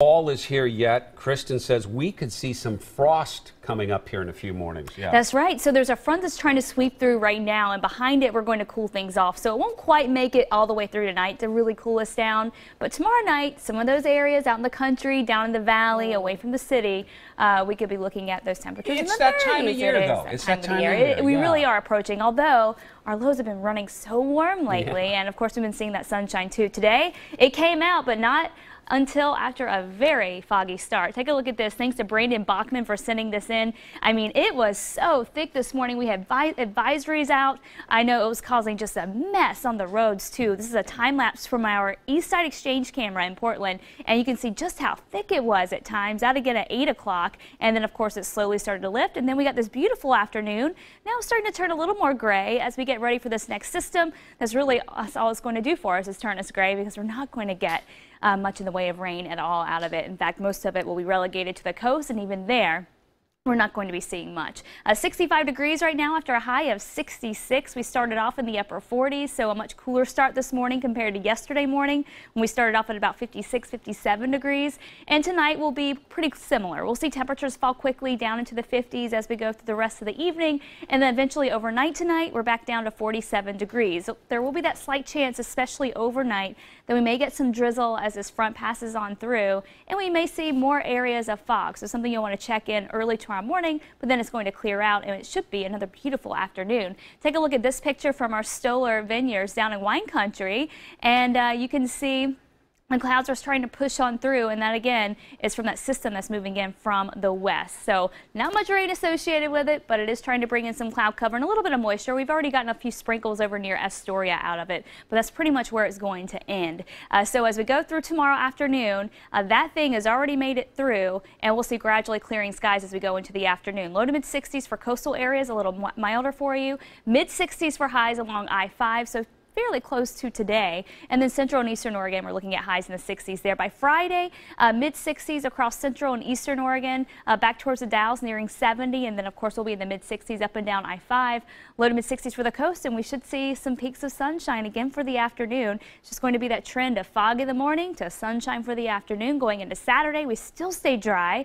Fall is here yet. Kristen says we could see some frost coming up here in a few mornings. Yeah. That's right. So there's a front that's trying to sweep through right now, and behind it we're going to cool things off. So it won't quite make it all the way through tonight to really cool us down. But tomorrow night, some of those areas out in the country, down in the valley, away from the city, we could be looking at those temperatures. It's that time of year, though. It's that time of year. We really are approaching, although our lows have been running so warm lately, and of course we've been seeing that sunshine too. Today it came out, but not until after a very foggy start. Take a look at this. Thanks to Brandon Bachman for sending this in. I mean, it was so thick this morning. We had advisories out. I know it was causing just a mess on the roads too. This is a time lapse from our East Side Exchange camera in Portland, and you can see just how thick it was at times. Out again at 8 o'clock, and then of course it slowly started to lift, and then we got this beautiful afternoon. Now it's starting to turn a little more gray as we get ready for this next system. That's really all it's going to do for us is turn us gray, because we're not going to get much in the way of rain at all out of it. In fact, most of it will be relegated to the coast, and even there, we're not going to be seeing much. 65 degrees right now after a high of 66. We started off in the upper 40s, so a much cooler start this morning compared to yesterday morning when we started off at about 56, 57 degrees. And tonight will be pretty similar. We'll see temperatures fall quickly down into the 50s as we go through the rest of the evening. And then eventually overnight tonight, we're back down to 47 degrees. So there will be that slight chance, especially overnight, that we may get some drizzle as this front passes on through, and we may see more areas of fog. So something you'll want to check in early tomorrow morning, but then it's going to clear out, and it should be another beautiful afternoon. Take a look at this picture from our Stoller Vineyards down in wine country, and you can see the clouds are starting to push on through, and that again is from that system that's moving in from the west. So not much rain associated with it, but it is trying to bring in some cloud cover and a little bit of moisture. We've already gotten a few sprinkles over near Astoria out of it, but that's pretty much where it's going to end. So as we go through tomorrow afternoon, that thing has already made it through, and we'll see gradually clearing skies as we go into the afternoon. Low to mid 60s for coastal areas, a little milder for you. Mid 60s for highs along I-5. So fairly close to today, and then central and eastern Oregon, we're looking at highs in the 60s there. By Friday, mid 60s across central and eastern Oregon, back towards the Dalles nearing 70, and then of course we'll be in the mid 60s up and down I-5, low to mid 60s for the coast, and we should see some peaks of sunshine again for the afternoon. It's just going to be that trend of fog in the morning to sunshine for the afternoon. Going into Saturday, we still stay dry,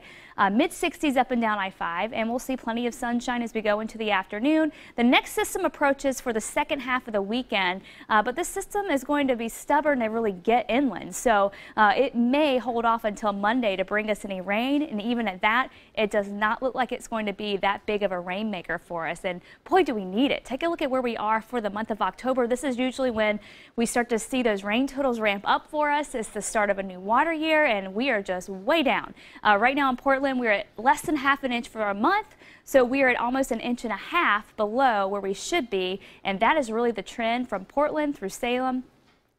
mid 60s up and down I-5, and we'll see plenty of sunshine as we go into the afternoon. The next system approaches for the second half of the weekend. But this system is going to be stubborn to really get inland, so it may hold off until Monday to bring us any rain, and even at that, it does not look like it's going to be that big of a rainmaker for us, and boy, do we need it. Take a look at where we are for the month of October. This is usually when we start to see those rain totals ramp up for us. It's the start of a new water year, and we are just way down. Right now in Portland, we're at less than half an inch for a month, so we are at almost an inch and a half below where we should be, and that is really the trend from Portland through Salem,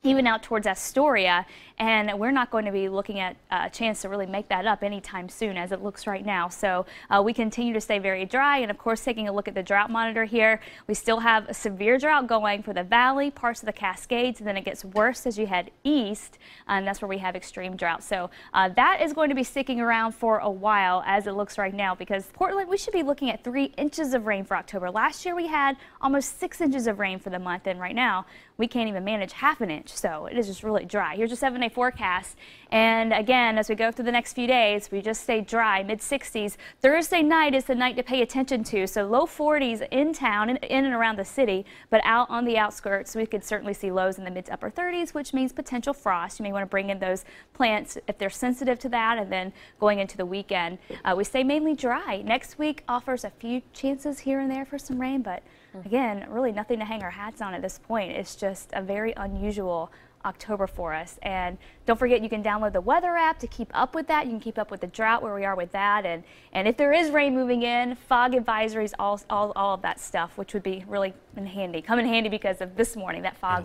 even out towards Astoria, and we're not going to be looking at a chance to really make that up anytime soon as it looks right now. So we continue to stay very dry, and of course taking a look at the drought monitor here, we still have a severe drought going for the valley, parts of the Cascades, and then it gets worse as you head east, and that's where we have extreme drought. So that is going to be sticking around for a while as it looks right now, because Portland, we should be looking at 3 inches of rain for October. Last year we had almost 6 inches of rain for the month, and right now we can't even manage half an inch. So it is just really dry. Here's your 7-day forecast. And again, as we go through the next few days, we just stay dry, mid 60s. Thursday night is the night to pay attention to. So low 40s in town, in and around the city, but out on the outskirts, we could certainly see lows in the mid to upper 30s, which means potential frost. You may want to bring in those plants if they're sensitive to that. And then going into the weekend, we stay mainly dry. Next week offers a few chances here and there for some rain, but again, really nothing to hang our hats on at this point. It's just a very unusual October for us. And don't forget, you can download the weather app to keep up with that. You can keep up with the drought, where we are with that, and if there is rain moving in, fog advisories, all of that stuff, which would be really come in handy because of this morning. That fog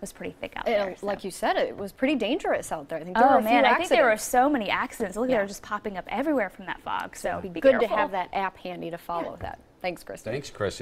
was pretty thick out there. So. Like you said, it was pretty dangerous out there. I think there were a few accidents. I think there were so many accidents. Look, they're just popping up everywhere from that fog. So be good to have that app handy to follow that. Thanks, Kristen. Thanks, Kristen.